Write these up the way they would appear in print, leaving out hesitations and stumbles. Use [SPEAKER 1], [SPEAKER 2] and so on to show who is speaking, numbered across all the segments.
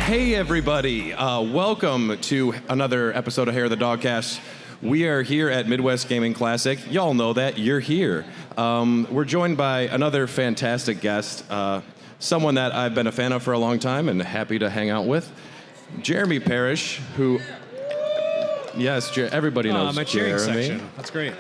[SPEAKER 1] Hey everybody, welcome to another episode of Hair of the Dogcast. We are here at Midwest Gaming Classic. Y'all know that, you're here. We're joined by another fantastic guest, someone that I've been a fan of for a long time and happy to hang out with. Jeremy Parish, who, yes, everybody knows
[SPEAKER 2] my cheering
[SPEAKER 1] Jeremy.
[SPEAKER 2] section, that's great.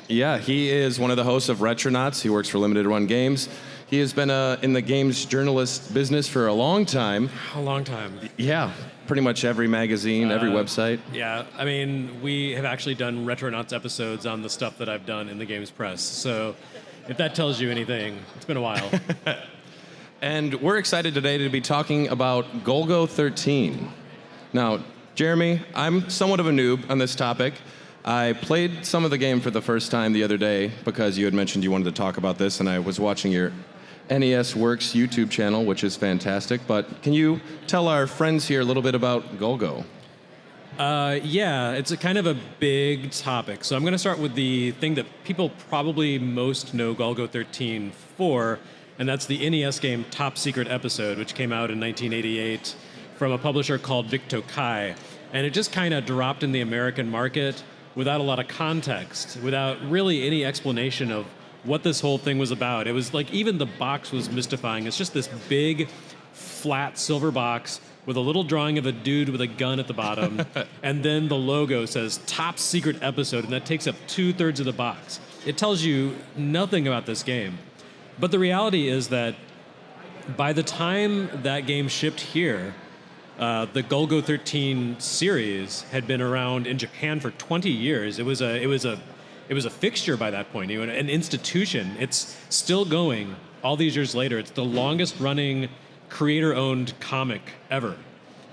[SPEAKER 1] Yeah, he is one of the hosts of Retronauts. He works for Limited Run Games. He has been in the games journalist business for a long time.
[SPEAKER 2] A long time.
[SPEAKER 1] Yeah, pretty much every magazine, every website.
[SPEAKER 2] Yeah, I mean, we have actually done Retronauts episodes on the stuff that I've done in the games press. So if that tells you anything, it's been a while.
[SPEAKER 1] And we're excited today to be talking about Golgo 13. Now, Jeremy, I'm somewhat of a noob on this topic. I played some of the game for the first time the other day because you had mentioned you wanted to talk about this, and I was watching your NES Works YouTube channel, which is fantastic. But can you tell our friends here a little bit about Golgo?
[SPEAKER 2] Yeah, it's a kind of a big topic. So I'm going to start with the thing that people probably most know Golgo 13 for, and that's the NES game Top Secret Episode, which came out in 1988 from a publisher called Victokai. And it just kind of dropped in the American market without a lot of context, without really any explanation of what this whole thing was about. It was like, even the box was mystifying. It's just this big, flat silver box with a little drawing of a dude with a gun at the bottom, and then the logo says Top Secret Episode, and that takes up 2/3 of the box. It tells you nothing about this game. But the reality is that by the time that game shipped here, the Golgo 13 series had been around in Japan for 20 years. It was a fixture by that point, an institution. It's still going all these years later. It's the longest running creator-owned comic ever.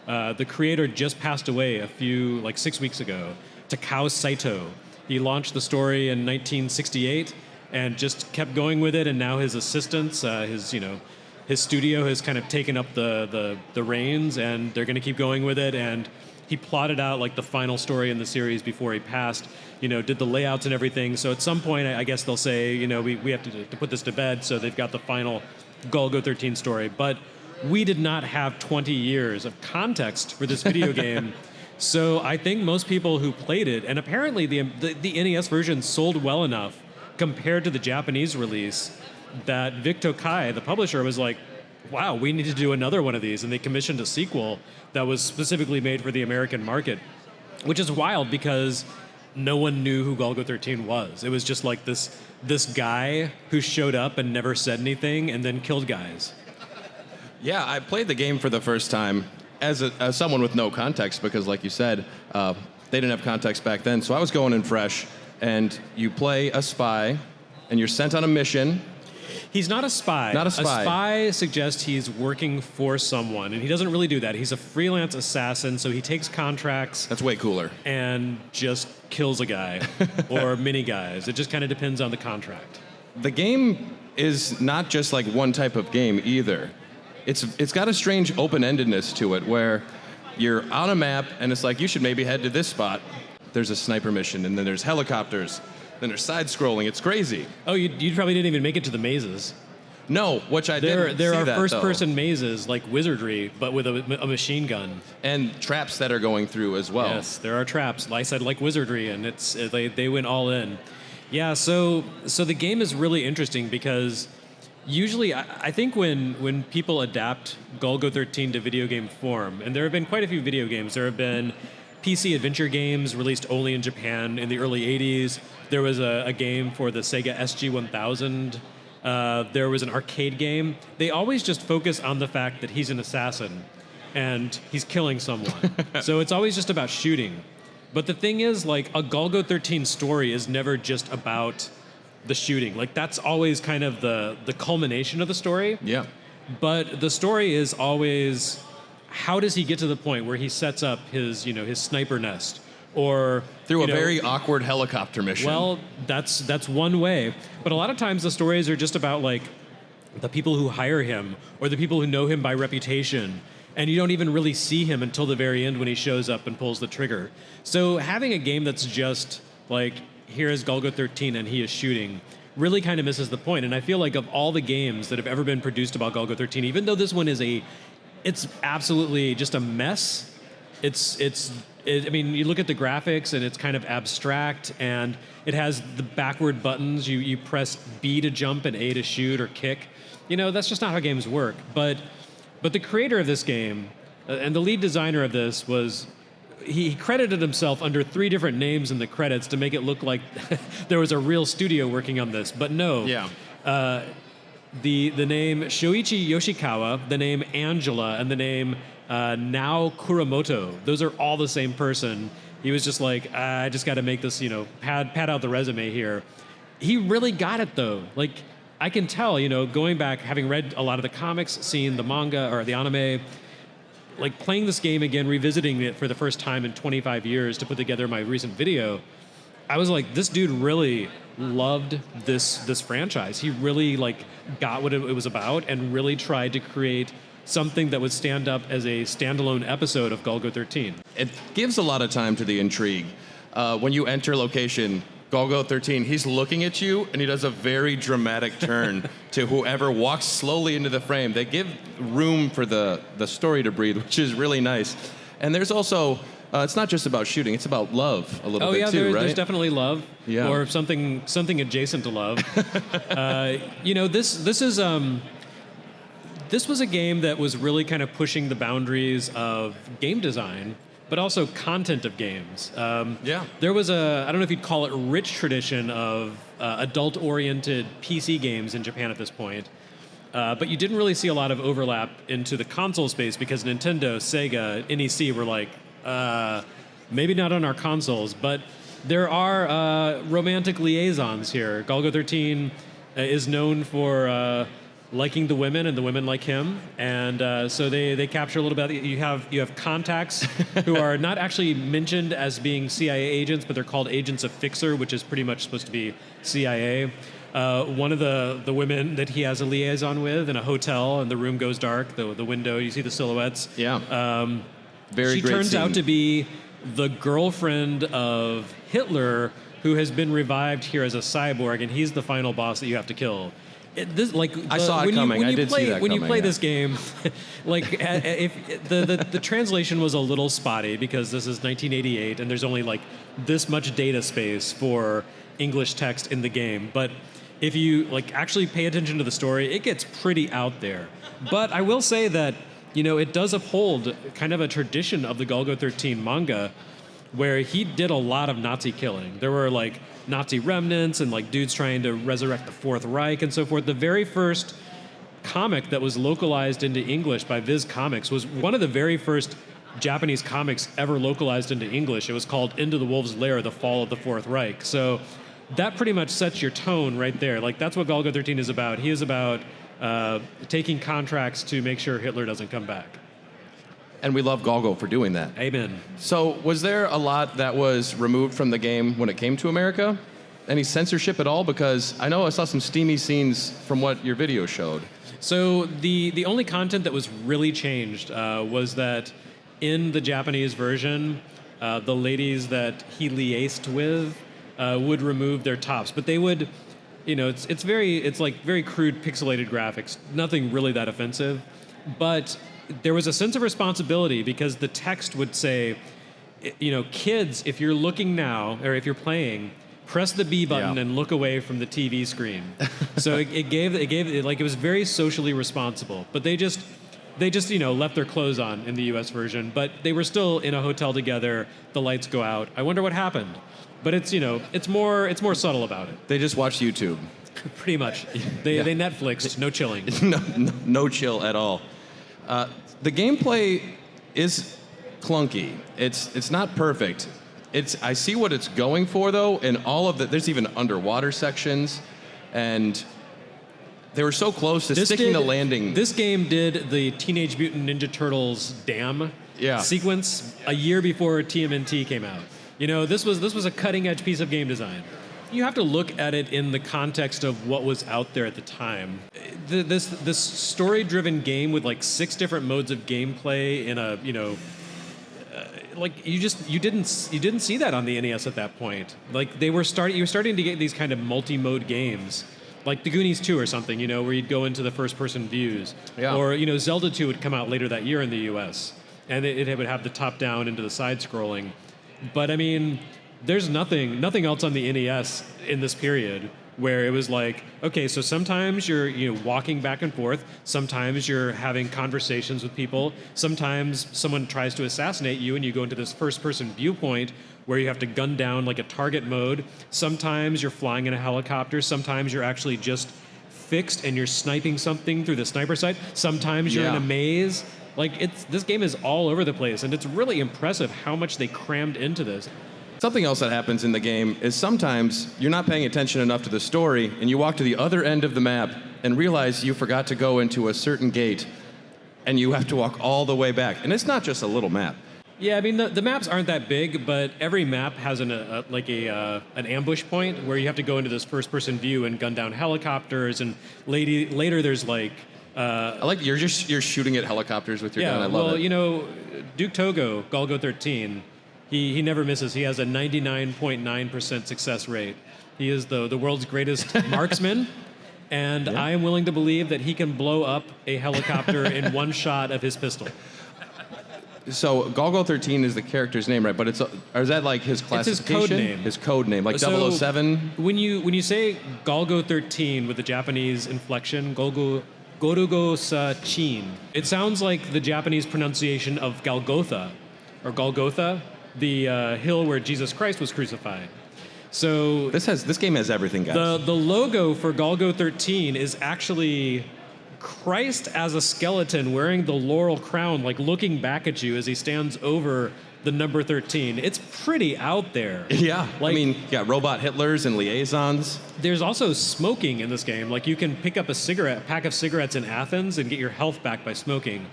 [SPEAKER 2] The creator just passed away 6 weeks ago, Takao Saito. He launched the story in 1968 and just kept going with it, and now his assistants, his studio has kind of taken up the reins, and they're going to keep going with it. And he plotted out like the final story in the series before he passed, did the layouts and everything. So at some point, I guess they'll say, we have to put this to bed. So they've got the final Golgo 13 story. But we did not have 20 years of context for this video game. So I think most people who played it, and apparently the NES version sold well enough compared to the Japanese release, that Victokai, the publisher, was like, wow, we need to do another one of these. And they commissioned a sequel that was specifically made for the American market, which is wild because no one knew who Golgo 13 was. It was just like this guy who showed up and never said anything and then killed guys.
[SPEAKER 1] Yeah, I played the game for the first time as someone with no context because, like you said, they didn't have context back then. So I was going in fresh, and you play a spy, and you're sent on a mission.
[SPEAKER 2] He's not a spy.
[SPEAKER 1] Not a spy.
[SPEAKER 2] A spy suggests he's working for someone, and he doesn't really do that. He's a freelance assassin, so he takes contracts.
[SPEAKER 1] That's way cooler.
[SPEAKER 2] And just kills a guy or many guys. It just kind of depends on the contract.
[SPEAKER 1] The game is not just like one type of game either. It's got a strange open-endedness to it where you're on a map, and it's like, you should maybe head to this spot. There's a sniper mission, and then there's helicopters. Then there's side-scrolling. It's crazy.
[SPEAKER 2] Oh, you probably didn't even make it to the mazes.
[SPEAKER 1] No, which I didn't.
[SPEAKER 2] There are
[SPEAKER 1] that,
[SPEAKER 2] first-person mazes like Wizardry, but with a machine gun.
[SPEAKER 1] And traps that are going through as well.
[SPEAKER 2] Yes, there are traps. Like I said, like Wizardry, and they went all in. Yeah, so the game is really interesting because usually I think when people adapt Golgo 13 to video game form, and there have been quite a few video games. There have been PC adventure games released only in Japan in the early 80s. There was a game for the Sega SG-1000. There was an arcade game. They always just focus on the fact that he's an assassin and he's killing someone. So it's always just about shooting. But the thing is, like, a Golgo 13 story is never just about the shooting. Like, that's always kind of the culmination of the story.
[SPEAKER 1] Yeah.
[SPEAKER 2] But the story is always, how does he get to the point where he sets up his sniper nest? Or
[SPEAKER 1] through a very awkward helicopter mission.
[SPEAKER 2] Well, that's one way. But a lot of times the stories are just about like the people who hire him or the people who know him by reputation. And you don't even really see him until the very end when he shows up and pulls the trigger. So having a game that's just like, here is Golgo 13 and he is shooting, really kind of misses the point. And I feel like of all the games that have ever been produced about Golgo 13, even though this one is a It's absolutely just a mess. I mean, you look at the graphics and it's kind of abstract, and it has the backward buttons. You press B to jump and A to shoot or kick. That's just not how games work. But the creator of this game and the lead designer of this he credited himself under 3 different names in the credits to make it look like there was a real studio working on this. But no.
[SPEAKER 1] Yeah.
[SPEAKER 2] The name Shoichi Yoshikawa, the name Angela, and the name Nao Kuramoto, those are all the same person. He was just like, I just got to make this, pad out the resume here. He really got it, though. Like, I can tell, going back, having read a lot of the comics, seen the manga or the anime, like playing this game again, revisiting it for the first time in 25 years to put together my recent video, I was like, this dude really loved this franchise. He really got what it was about and really tried to create something that would stand up as a standalone episode of Golgo 13.
[SPEAKER 1] It gives a lot of time to the intrigue. When you enter location, Golgo 13, he's looking at you, and he does a very dramatic turn to whoever walks slowly into the frame. They give room for the story to breathe, which is really nice. And there's also, it's not just about shooting, it's about love a little bit too, right?
[SPEAKER 2] There's definitely love,
[SPEAKER 1] yeah.
[SPEAKER 2] Or something adjacent to love. This was a game that was really kind of pushing the boundaries of game design, but also content of games. There was I don't know if you'd call it rich tradition of adult-oriented PC games in Japan at this point, but you didn't really see a lot of overlap into the console space because Nintendo, Sega, NEC were like, maybe not on our consoles, but there are romantic liaisons here. Golgo 13 is known for liking the women, and the women like him, and so they capture a little bit. You have contacts who are not actually mentioned as being CIA agents, but they're called agents of Fixer, which is pretty much supposed to be CIA. One of the women that he has a liaison with in a hotel, and the room goes dark. The window, you see the silhouettes.
[SPEAKER 1] Yeah.
[SPEAKER 2] She turns out to be the girlfriend of Hitler, who has been revived here as a cyborg, and he's the final boss that you have to kill.
[SPEAKER 1] I saw it coming. I did see that
[SPEAKER 2] when
[SPEAKER 1] coming.
[SPEAKER 2] You play this game, if the translation was a little spotty because this is 1988 and there's only this much data space for English text in the game. But if you actually pay attention to the story, it gets pretty out there. But I will say that it does uphold kind of a tradition of the Golgo 13 manga, where he did a lot of Nazi killing. There were Nazi remnants and dudes trying to resurrect the Fourth Reich and so forth. The very first comic that was localized into English by Viz Comics was one of the very first Japanese comics ever localized into English. It was called Into the Wolf's Lair, The Fall of the Fourth Reich. So that pretty much sets your tone right there. That's what Golgo 13 is about. He is about taking contracts to make sure Hitler doesn't come back.
[SPEAKER 1] And we love Golgo for doing that.
[SPEAKER 2] Amen.
[SPEAKER 1] So was there a lot that was removed from the game when it came to America? Any censorship at all? Because I know I saw some steamy scenes from what your video showed.
[SPEAKER 2] So the only content that was really changed was that in the Japanese version, the ladies that he liaised with would remove their tops. But they would, it's very crude pixelated graphics, nothing really that offensive. But there was a sense of responsibility because the text would say, kids, if you're looking now, or if you're playing, press the B button and look away from the TV screen. So it was very socially responsible. But they just left their clothes on in the US version, but they were still in a hotel together, the lights go out. I wonder what happened. But it's more subtle about it.
[SPEAKER 1] They just watched YouTube.
[SPEAKER 2] Pretty much. They Netflixed, no chilling.
[SPEAKER 1] no chill at all. The gameplay is clunky. It's not perfect. I see what it's going for though, and all of there's even underwater sections, and they were so close to sticking the landing.
[SPEAKER 2] This game did the Teenage Mutant Ninja Turtles dam sequence a year before TMNT came out. This was a cutting edge piece of game design. You have to look at it in the context of what was out there at the time. This story-driven game with 6 different modes of gameplay in a you didn't see that on the NES at that point. You were starting to get these kind of multi-mode games like the Goonies 2 or something, where you'd go into the first-person views.
[SPEAKER 1] Yeah.
[SPEAKER 2] Or, Zelda 2 would come out later that year in the U.S., and it would have the top-down into the side-scrolling. But, I mean, there's nothing else on the NES in this period where it was like, okay, so sometimes you're walking back and forth, sometimes you're having conversations with people, sometimes someone tries to assassinate you and you go into this first-person viewpoint where you have to gun down like a target mode, sometimes you're flying in a helicopter, sometimes you're actually just fixed and you're sniping something through the sniper sight, sometimes you're in a maze. Like, this game is all over the place, and it's really impressive how much they crammed into this.
[SPEAKER 1] Something else that happens in the game is sometimes you're not paying attention enough to the story, and you walk to the other end of the map and realize you forgot to go into a certain gate, and you have to walk all the way back. And it's not just a little map.
[SPEAKER 2] Yeah, I mean, the maps aren't that big, but every map has an ambush point where you have to go into this first-person view and gun down helicopters, and later there's like...
[SPEAKER 1] I like you're shooting at helicopters with your gun. I love it.
[SPEAKER 2] Well, Duke Togo, Golgo 13... He never misses. He has a 99.9% success rate. He is the world's greatest marksman, and I am willing to believe that he can blow up a helicopter in one shot of his pistol.
[SPEAKER 1] So Golgo 13 is the character's name, right? But is that like his classification?
[SPEAKER 2] It's his code name.
[SPEAKER 1] His code name, like 007?
[SPEAKER 2] When you say Golgo 13 with the Japanese inflection, Gorugo sa Chin, it sounds like the Japanese pronunciation of Golgotha, or Golgotha, the hill where Jesus Christ was crucified. So
[SPEAKER 1] this game has everything, guys.
[SPEAKER 2] The logo for Golgo 13 is actually Christ as a skeleton wearing the laurel crown, like looking back at you as he stands over the number 13. It's pretty out there.
[SPEAKER 1] Yeah, I mean, robot Hitlers and liaisons.
[SPEAKER 2] There's also smoking in this game. Like, you can pick up a pack of cigarettes in Athens and get your health back by smoking.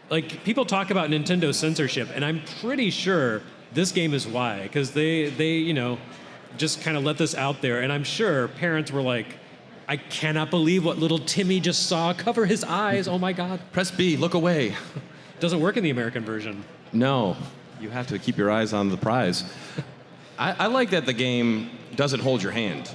[SPEAKER 2] Like, people talk about Nintendo censorship, and I'm pretty sure this game is why, because they just kind of let this out there, and I'm sure parents were like, I cannot believe what little Timmy just saw. Cover his eyes. Oh my God.
[SPEAKER 1] Press B, look away.
[SPEAKER 2] Doesn't work in the American version.
[SPEAKER 1] No, you have to keep your eyes on the prize. I like that the game doesn't hold your hand.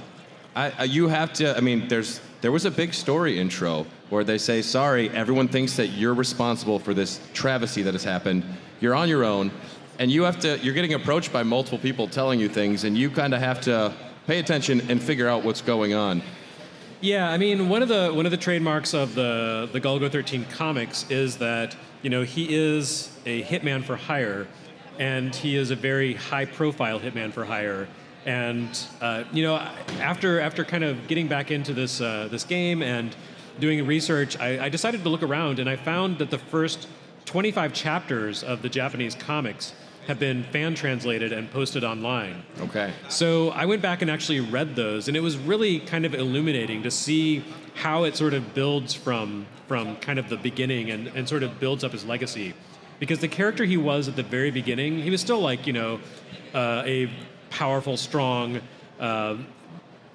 [SPEAKER 1] You have to, I mean, there was a big story intro where they say, sorry, everyone thinks that you're responsible for this travesty that has happened. You're on your own, and you're getting approached by multiple people telling you things, and you kind of have to pay attention and figure out what's going on.
[SPEAKER 2] Yeah, I mean, one of the trademarks of the Golgo 13 comics is that, he is a hitman for hire, and he is a very high-profile hitman for hire. And after kind of getting back into this game and doing research, I decided to look around, and I found that the first 25 chapters of the Japanese comics have been fan translated and posted online.
[SPEAKER 1] Okay.
[SPEAKER 2] So I went back and actually read those, and it was really kind of illuminating to see how it sort of builds from kind of the beginning and sort of builds up his legacy. Because the character he was at the very beginning, he was still like, a powerful, strong,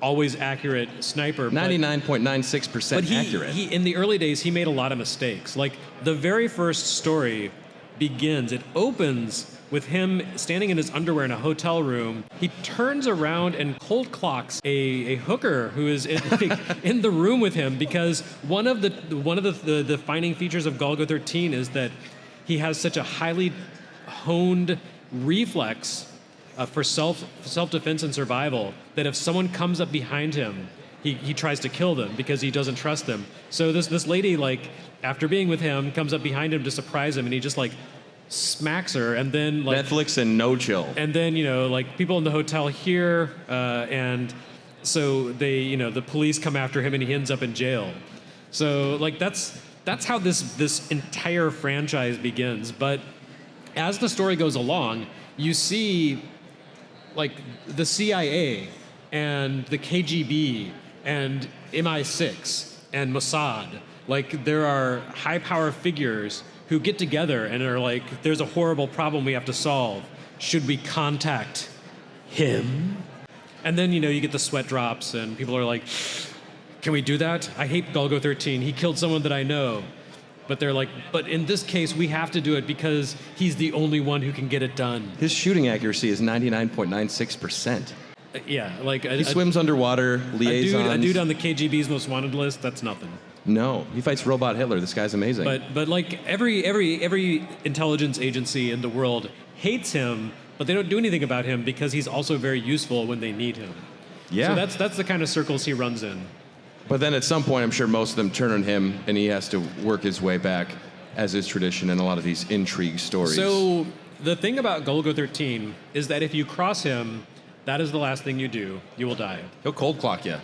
[SPEAKER 2] always accurate sniper.
[SPEAKER 1] 99.96% accurate.
[SPEAKER 2] In the early days, he made a lot of mistakes. Like, the very first story it opens with him standing in his underwear in a hotel room. He turns around and cold clocks a hooker who is in the room with him, because one of the defining features of Golgo 13 is that he has such a highly honed reflex for self-defense and survival that if someone comes up behind him, he tries to kill them because he doesn't trust them. So this lady, like, after being with him, comes up behind him to surprise him, and he just like smacks her, and then like
[SPEAKER 1] Netflix and no chill.
[SPEAKER 2] And then like people in the hotel hear, and so they the police come after him, and he ends up in jail. So like that's how this entire franchise begins. But as the story goes along, you see like the CIA and the KGB and MI6 and Mossad. Like, there are high-power figures who get together and are like, there's a horrible problem we have to solve. Should we contact him? And then, you get the sweat drops, and people are like, can we do that? I hate Golgo 13. He killed someone that I know. But they're like, but in this case, we have to do it because he's the only one who can get it done.
[SPEAKER 1] His shooting accuracy is 99.96%.
[SPEAKER 2] Yeah, like
[SPEAKER 1] He swims underwater, liaisons.
[SPEAKER 2] A dude on the KGB's most wanted list. That's nothing.
[SPEAKER 1] No, he fights Robot Hitler. This guy's amazing.
[SPEAKER 2] But like every intelligence agency in the world hates him, but they don't do anything about him because he's also very useful when they need him.
[SPEAKER 1] Yeah.
[SPEAKER 2] So that's the kind of circles he runs in.
[SPEAKER 1] But then at some point, I'm sure most of them turn on him, and he has to work his way back, as is tradition in a lot of these intrigue stories.
[SPEAKER 2] So the thing about Golgo 13 is that if you cross him, that is the last thing you do. You will die.
[SPEAKER 1] He'll cold clock you.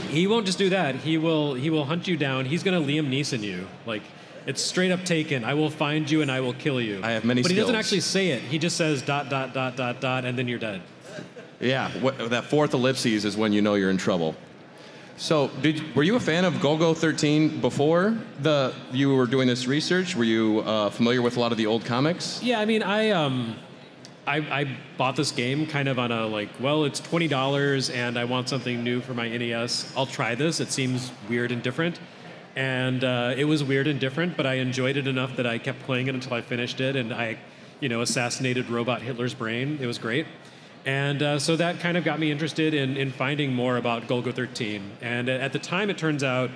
[SPEAKER 2] He won't just do that. He will hunt you down. He's going to Liam Neeson you. Like, it's straight up Taken. I will find you and I will kill you.
[SPEAKER 1] I have many skills.
[SPEAKER 2] But he doesn't actually say it. He just says ... and then you're dead.
[SPEAKER 1] Yeah, that fourth ellipses is when you know you're in trouble. So, were you a fan of Golgo 13 before you were doing this research? Were you familiar with a lot of the old comics?
[SPEAKER 2] Yeah, I mean, I bought this game kind of on a it's $20 and I want something new for my NES. I'll try this. It seems weird and different. And it was weird and different, but I enjoyed it enough that I kept playing it until I finished it, and I, assassinated Robot Hitler's brain. It was great. And so that kind of got me interested in finding more about Golgo 13. And at the time, it turns out,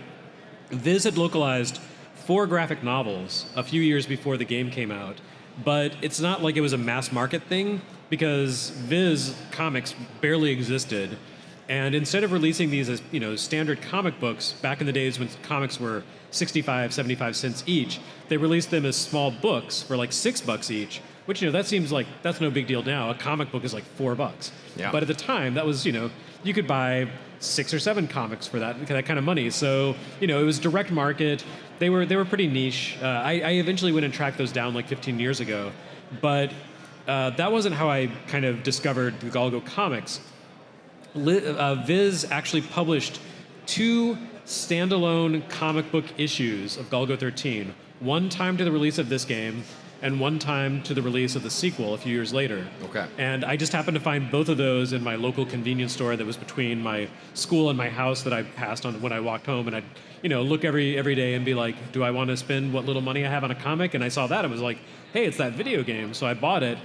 [SPEAKER 2] Viz had localized 4 graphic novels a few years before the game came out. But it's not like it was a mass market thing, because Viz comics barely existed. And instead of releasing these as standard comic books, back in the days when comics were 65, 75 cents each, they released them as small books for like $6 each, which that seems like that's no big deal now. A comic book is like $4.
[SPEAKER 1] Yeah.
[SPEAKER 2] But at the time, that was you could buy 6 or 7 comics for that kind of money. So it was direct market. They were pretty niche. I eventually went and tracked those down like 15 years ago, but that wasn't how I kind of discovered the Golgo comics. Viz actually published 2 standalone comic book issues of Golgo 13, one time to the release of this game, and one time to the release of the sequel a few years later.
[SPEAKER 1] Okay.
[SPEAKER 2] And I just happened to find both of those in my local convenience store that was between my school and my house that I passed on when I walked home, and I'd look every day and be like, do I want to spend what little money I have on a comic? And I saw that, I was like, hey, it's that video game, so I bought it.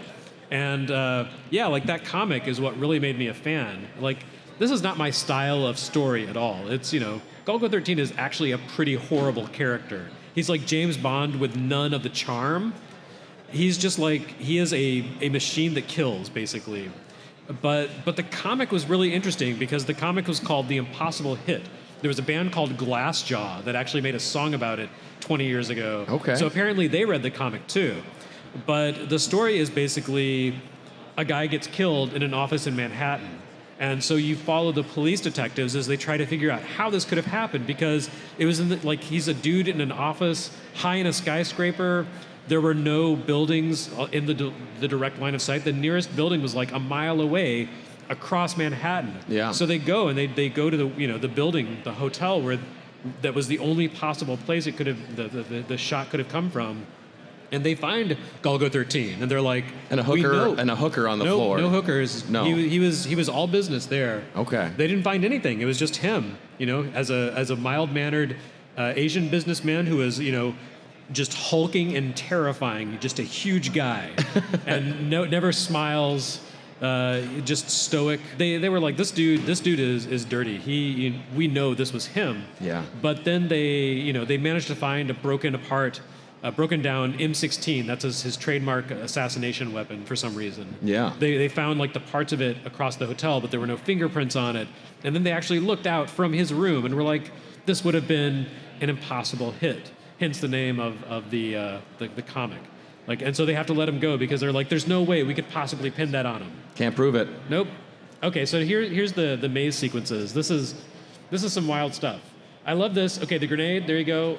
[SPEAKER 2] And that comic is what really made me a fan. Like, this is not my style of story at all. It's, Golgo 13 is actually a pretty horrible character. He's like James Bond with none of the charm. He's just he is a machine that kills, basically. But the comic was really interesting because the comic was called The Impossible Hit. There was a band called Glassjaw that actually made a song about it 20 years ago.
[SPEAKER 1] Okay.
[SPEAKER 2] So apparently they read the comic too. But the story is basically a guy gets killed in an office in Manhattan. And so you follow the police detectives as they try to figure out how this could have happened, because it was he's a dude in an office high in a skyscraper. There were no buildings in the direct line of sight. The nearest building was like a mile away across Manhattan.
[SPEAKER 1] Yeah.
[SPEAKER 2] So they go and they go to the building, the hotel where that was the only possible place it could have the shot could have come from. And they find Golgo 13, and they're like,
[SPEAKER 1] and a hooker on the floor.
[SPEAKER 2] No hookers.
[SPEAKER 1] No.
[SPEAKER 2] He was all business there.
[SPEAKER 1] Okay.
[SPEAKER 2] They didn't find anything. It was just him, as a mild-mannered Asian businessman who was, just hulking and terrifying, just a huge guy, and never smiles, just stoic. They were like, this dude is dirty. We know this was him.
[SPEAKER 1] Yeah.
[SPEAKER 2] But then they managed to find a broken down M16. That's his trademark assassination weapon for some reason.
[SPEAKER 1] Yeah.
[SPEAKER 2] They found the parts of it across the hotel, but there were no fingerprints on it. And then they actually looked out from his room and were like, this would have been an impossible hit. Hence the name of the comic. And so they have to let him go because they're like, there's no way we could possibly pin that on him.
[SPEAKER 1] Can't prove it.
[SPEAKER 2] Nope. Okay, so here's the maze sequences. This is some wild stuff. I love this. Okay, the grenade, there you go.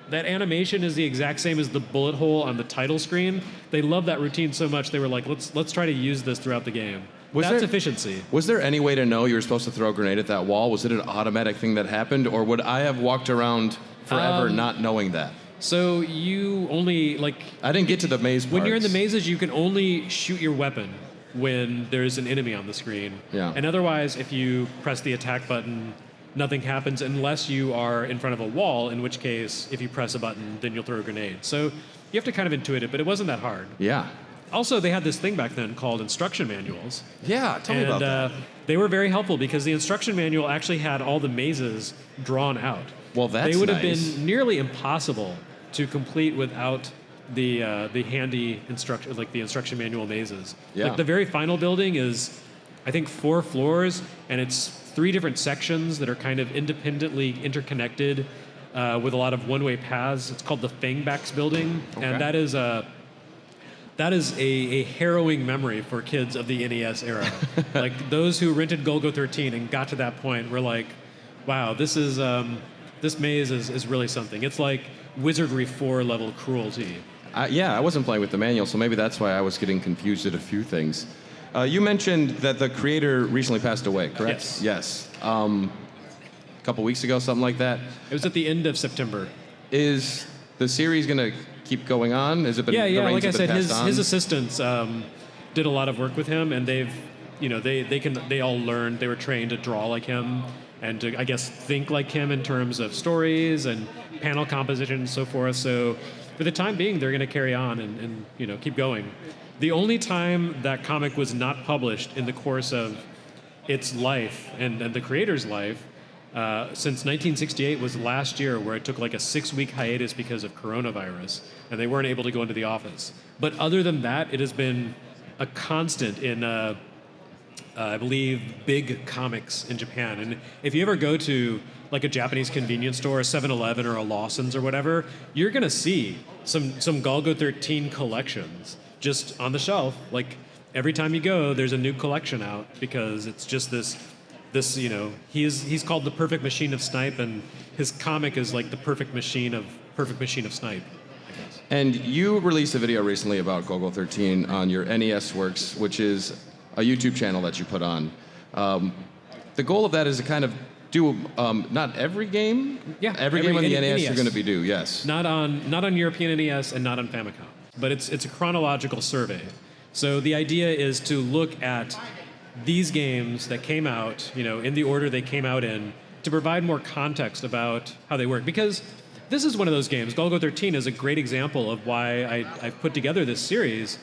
[SPEAKER 2] That animation is the exact same as the bullet hole on the title screen. They love that routine so much they were like, let's try to use this throughout the game. That's efficiency.
[SPEAKER 1] Was there any way to know you were supposed to throw a grenade at that wall? Was it an automatic thing that happened, or would I have walked around forever not knowing that?
[SPEAKER 2] So you only
[SPEAKER 1] I didn't get to the maze parts.
[SPEAKER 2] When you're in the mazes, you can only shoot your weapon when there's an enemy on the screen.
[SPEAKER 1] Yeah.
[SPEAKER 2] And otherwise, if you press the attack button, nothing happens unless you are in front of a wall, in which case, if you press a button, then you'll throw a grenade. So you have to kind of intuit it, but it wasn't that hard.
[SPEAKER 1] Yeah.
[SPEAKER 2] Also, they had this thing back then called instruction manuals.
[SPEAKER 1] Yeah, tell me about that.
[SPEAKER 2] they were very helpful because the instruction manual actually had all the mazes drawn out.
[SPEAKER 1] Well, that's
[SPEAKER 2] They would have
[SPEAKER 1] nice.
[SPEAKER 2] been nearly impossible to complete without the handy instruction, like the instruction manual mazes.
[SPEAKER 1] Yeah.
[SPEAKER 2] Like the very final building is, I think, 4 floors, and it's 3 different sections that are kind of independently interconnected with a lot of one-way paths. It's called the Fangbacks Building, and that is a harrowing memory for kids of the NES era. Like those who rented Golgo 13 and got to that point were like, wow, this maze is really something. It's like Wizardry 4 level cruelty.
[SPEAKER 1] I wasn't playing with the manual, so maybe that's why I was getting confused at a few things. You mentioned that the creator recently passed away, correct?
[SPEAKER 2] Yes.
[SPEAKER 1] A couple weeks ago, something like that.
[SPEAKER 2] It was at the end of September.
[SPEAKER 1] Is the series going to keep going on? Has it been?
[SPEAKER 2] Yeah.
[SPEAKER 1] the reins
[SPEAKER 2] Like I
[SPEAKER 1] have been
[SPEAKER 2] said,
[SPEAKER 1] passed on?
[SPEAKER 2] his assistants did a lot of work with him, and they all learned. They were trained to draw like him and to, I guess, think like him in terms of stories and panel composition and so forth. So for the time being, they're going to carry on and keep going. The only time that comic was not published in the course of its life and the creator's life since 1968 was last year, where it took like a 6-week hiatus because of coronavirus, and they weren't able to go into the office. But other than that, it has been a constant in, I believe, big comics in Japan. And if you ever go to like a Japanese convenience store, a 7-Eleven or a Lawson's or whatever, you're going to see some Golgo 13 collections just on the shelf. Like every time you go, there's a new collection out because it's just this he's called the perfect machine of snipe, and his comic is like the perfect machine of snipe, I guess.
[SPEAKER 1] And you released a video recently about Golgo 13 on your NES Works, which is a YouTube channel that you put on. The goal of that is to kind of do not every game.
[SPEAKER 2] Yeah,
[SPEAKER 1] every game on the NES you're going to be do. Yes.
[SPEAKER 2] Not on European NES and not on Famicom, but it's a chronological survey. So the idea is to look at these games that came out, in the order they came out in, to provide more context about how they work. Because this is one of those games. Golgo 13 is a great example of why I've put together this series,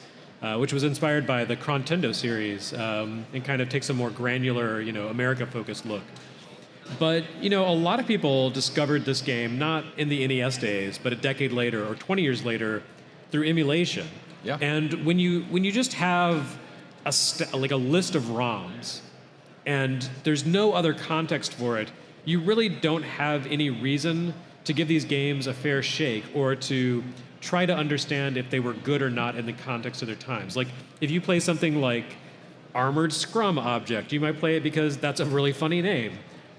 [SPEAKER 2] which was inspired by the Crontendo series, and kind of takes a more granular, America-focused look. But, a lot of people discovered this game not in the NES days, but a decade later or 20 years later through emulation.
[SPEAKER 1] Yeah.
[SPEAKER 2] And when you just have like a list of ROMs, and there's no other context for it, you really don't have any reason to give these games a fair shake or to try to understand if they were good or not in the context of their times. Like, if you play something like Armored Scrum Object, you might play it because that's a really funny name.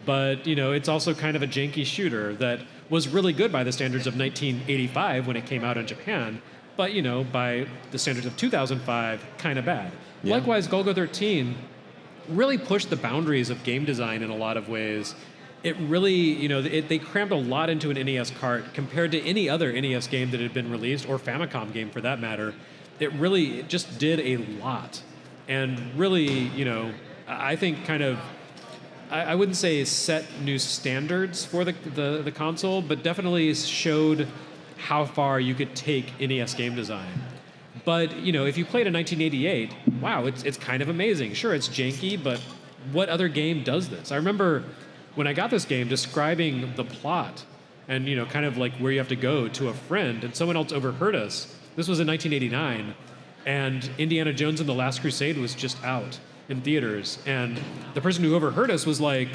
[SPEAKER 2] But, it's also kind of a janky shooter that was really good by the standards of 1985 when it came out in Japan, but, by the standards of 2005, kind of bad. Yeah. Likewise, Golgo 13 really pushed the boundaries of game design in a lot of ways. It really, they crammed a lot into an NES cart compared to any other NES game that had been released, or Famicom game for that matter. It just did a lot. And really, I think kind of, I wouldn't say set new standards for the console, but definitely showed how far you could take NES game design. But, if you played in 1988, wow, it's kind of amazing. Sure, it's janky, but what other game does this? I remember when I got this game describing the plot and, kind of like where you have to go to a friend, and someone else overheard us. This was in 1989, and Indiana Jones and the Last Crusade was just out in theaters. And the person who overheard us was like,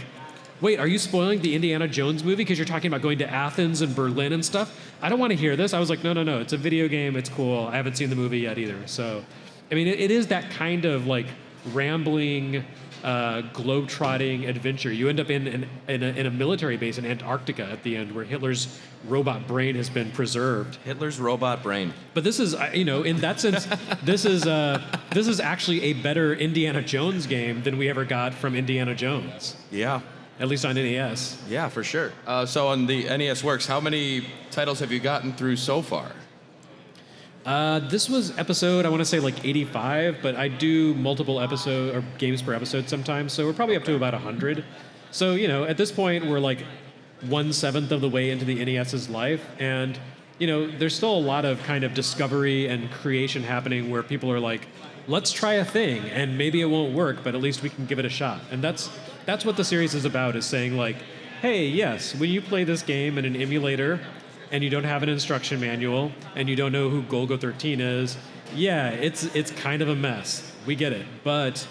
[SPEAKER 2] wait, are you spoiling the Indiana Jones movie because you're talking about going to Athens and Berlin and stuff? I don't want to hear this. I was like, no, it's a video game. It's cool. I haven't seen the movie yet either. So, I mean, it is that kind of like rambling, globe-trotting adventure. You end up in a military base in Antarctica at the end where Hitler's robot brain has been preserved.
[SPEAKER 1] Hitler's robot brain.
[SPEAKER 2] But this is, in that sense, this is actually a better Indiana Jones game than we ever got from Indiana Jones.
[SPEAKER 1] Yeah.
[SPEAKER 2] At least on NES.
[SPEAKER 1] Yeah, for sure. So on the NES Works, how many titles have you gotten through so far?
[SPEAKER 2] This was episode, I want to say like 85, but I do multiple episode or games per episode sometimes, so we're probably up to about 100. So, at this point, we're like 1/7 of the way into the NES's life, and, there's still a lot of kind of discovery and creation happening where people are like, let's try a thing, and maybe it won't work, but at least we can give it a shot. And that's what the series is about, is saying like, hey, yes, when you play this game in an emulator and you don't have an instruction manual and you don't know who Golgo 13 is, yeah, it's kind of a mess. We get it. But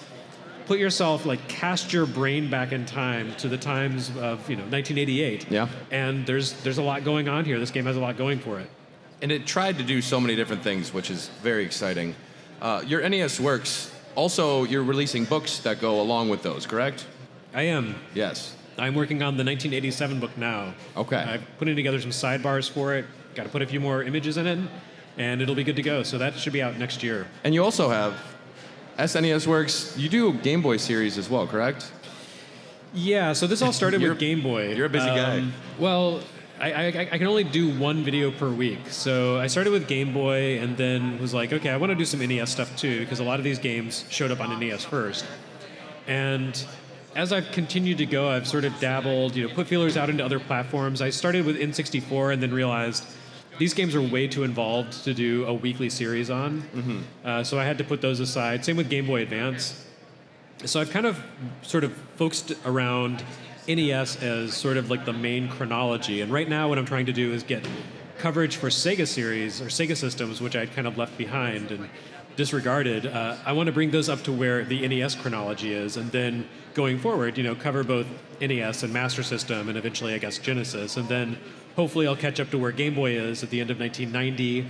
[SPEAKER 2] put yourself, like, cast your brain back in time to the times of, 1988.
[SPEAKER 1] Yeah.
[SPEAKER 2] And there's a lot going on here. This game has a lot going for it.
[SPEAKER 1] And it tried to do so many different things, which is very exciting. Your NES works. Also, you're releasing books that go along with those, correct?
[SPEAKER 2] I am.
[SPEAKER 1] Yes.
[SPEAKER 2] I'm working on the 1987 book now.
[SPEAKER 1] Okay.
[SPEAKER 2] I'm putting together some sidebars for it. Got to put a few more images in it, and it'll be good to go. So that should be out next year.
[SPEAKER 1] And you also have SNES Works. You do a Game Boy series as well, correct?
[SPEAKER 2] Yeah, so this all started with Game Boy.
[SPEAKER 1] You're a busy guy.
[SPEAKER 2] Well, I can only do one video per week. So I started with Game Boy and then was like, okay, I want to do some NES stuff too, because a lot of these games showed up on NES first. And as I've continued to go, I've sort of dabbled, put feelers out into other platforms. I started with N64 and then realized these games are way too involved to do a weekly series on. Mm-hmm. So I had to put those aside. Same with Game Boy Advance. So I've kind of sort of focused around NES as sort of like the main chronology. And right now what I'm trying to do is get coverage for Sega series or Sega systems, which I'd kind of left behind and disregarded. I want to bring those up to where the NES chronology is, and then going forward, cover both NES and Master System, and eventually, I guess, Genesis. And then hopefully I'll catch up to where Game Boy is at the end of 1990,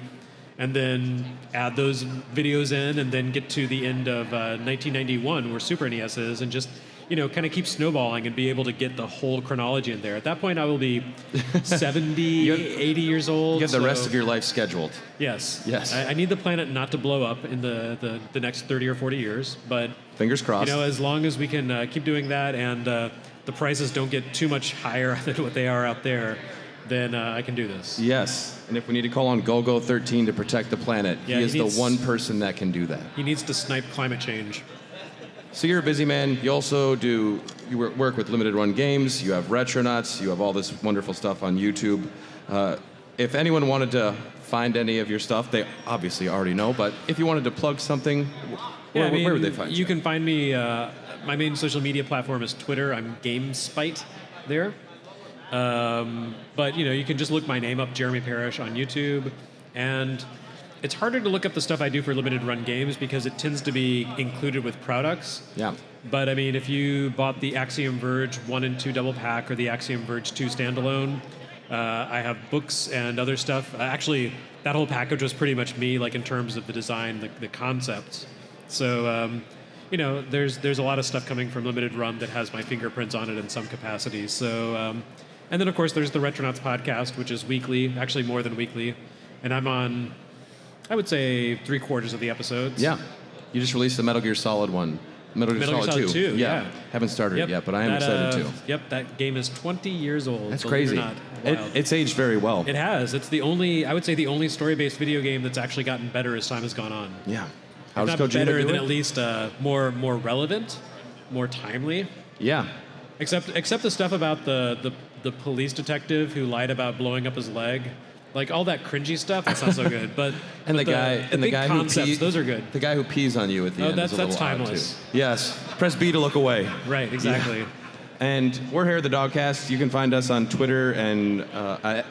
[SPEAKER 2] and then add those videos in, and then get to the end of 1991 where Super NES is, and just kind of keep snowballing and be able to get the whole chronology in there. At that point, I will be 70, 80 years old.
[SPEAKER 1] You have the rest of your life scheduled.
[SPEAKER 2] Yes.
[SPEAKER 1] Yes.
[SPEAKER 2] I need the planet not to blow up in the next 30 or 40 years, but
[SPEAKER 1] fingers crossed.
[SPEAKER 2] As long as we can keep doing that and the prices don't get too much higher than what they are out there, then I can do this.
[SPEAKER 1] Yes. And if we need to call on Golgo 13 to protect the planet, he is the one person that can do that.
[SPEAKER 2] He needs to snipe climate change.
[SPEAKER 1] So you're a busy man. You also work with limited run games. You have Retronauts. You have all this wonderful stuff on YouTube. If anyone wanted to find any of your stuff, they obviously already know, but if you wanted to plug something, where would they find you?
[SPEAKER 2] You can find me, my main social media platform is Twitter. I'm GameSpite there. But you can just look my name up, Jeremy Parish, on YouTube. And it's harder to look up the stuff I do for limited run games because it tends to be included with products.
[SPEAKER 1] Yeah.
[SPEAKER 2] But I mean, if you bought the Axiom Verge 1 and 2 double pack or the Axiom Verge 2 standalone, I have books and other stuff. Actually, that whole package was pretty much me, like in terms of the design, the concepts. So, there's a lot of stuff coming from limited run that has my fingerprints on it in some capacity. So, and then of course there's the Retronauts Podcast, which is weekly, actually more than weekly, and I'm on, I would say, 3/4 of the episodes.
[SPEAKER 1] Yeah. You just released the Metal Gear Solid one. Metal Gear Solid 2.
[SPEAKER 2] Yeah.
[SPEAKER 1] Haven't started it yet, but I am excited too.
[SPEAKER 2] Yep, that game is 20 years old.
[SPEAKER 1] That's crazy. It's aged very well.
[SPEAKER 2] It has. It's the only story-based video game that's actually gotten better as time has gone on.
[SPEAKER 1] Yeah.
[SPEAKER 2] How does Kojima better than at least more relevant, more timely.
[SPEAKER 1] Yeah.
[SPEAKER 2] Except the stuff about the police detective who lied about blowing up his leg. Like all that cringy stuff, that's not so good. But
[SPEAKER 1] the guy
[SPEAKER 2] concepts,
[SPEAKER 1] who pees,
[SPEAKER 2] those are good.
[SPEAKER 1] The guy who pees on you at the end.
[SPEAKER 2] That's timeless.
[SPEAKER 1] Yes. Press B to look away.
[SPEAKER 2] Right. Exactly.
[SPEAKER 1] Yeah. And we're here at the Dogcast. You can find us on Twitter, and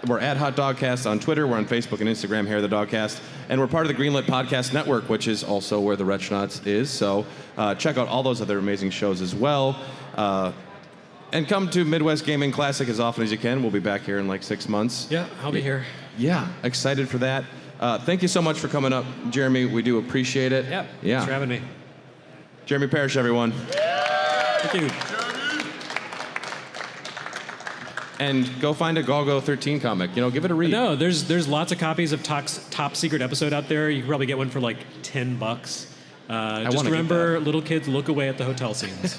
[SPEAKER 1] we're at Hot Dogcast on Twitter. We're on Facebook and Instagram, here at the Dogcast. And we're part of the Greenlit Podcast Network, which is also where the Retronauts is. So check out all those other amazing shows as well. And come to Midwest Gaming Classic as often as you can. We'll be back here in like 6 months.
[SPEAKER 2] Yeah, I'll be here.
[SPEAKER 1] Yeah, excited for that. Thank you so much for coming up, Jeremy. We do appreciate it.
[SPEAKER 2] Yeah, thanks for having me.
[SPEAKER 1] Jeremy Parish, everyone.
[SPEAKER 2] Thank you.
[SPEAKER 1] And go find a Golgo 13 comic. Give it a read.
[SPEAKER 2] No, there's lots of copies of Top Secret Episode out there. You can probably get one for like $10. Just remember, little kids, look away at the hotel scenes.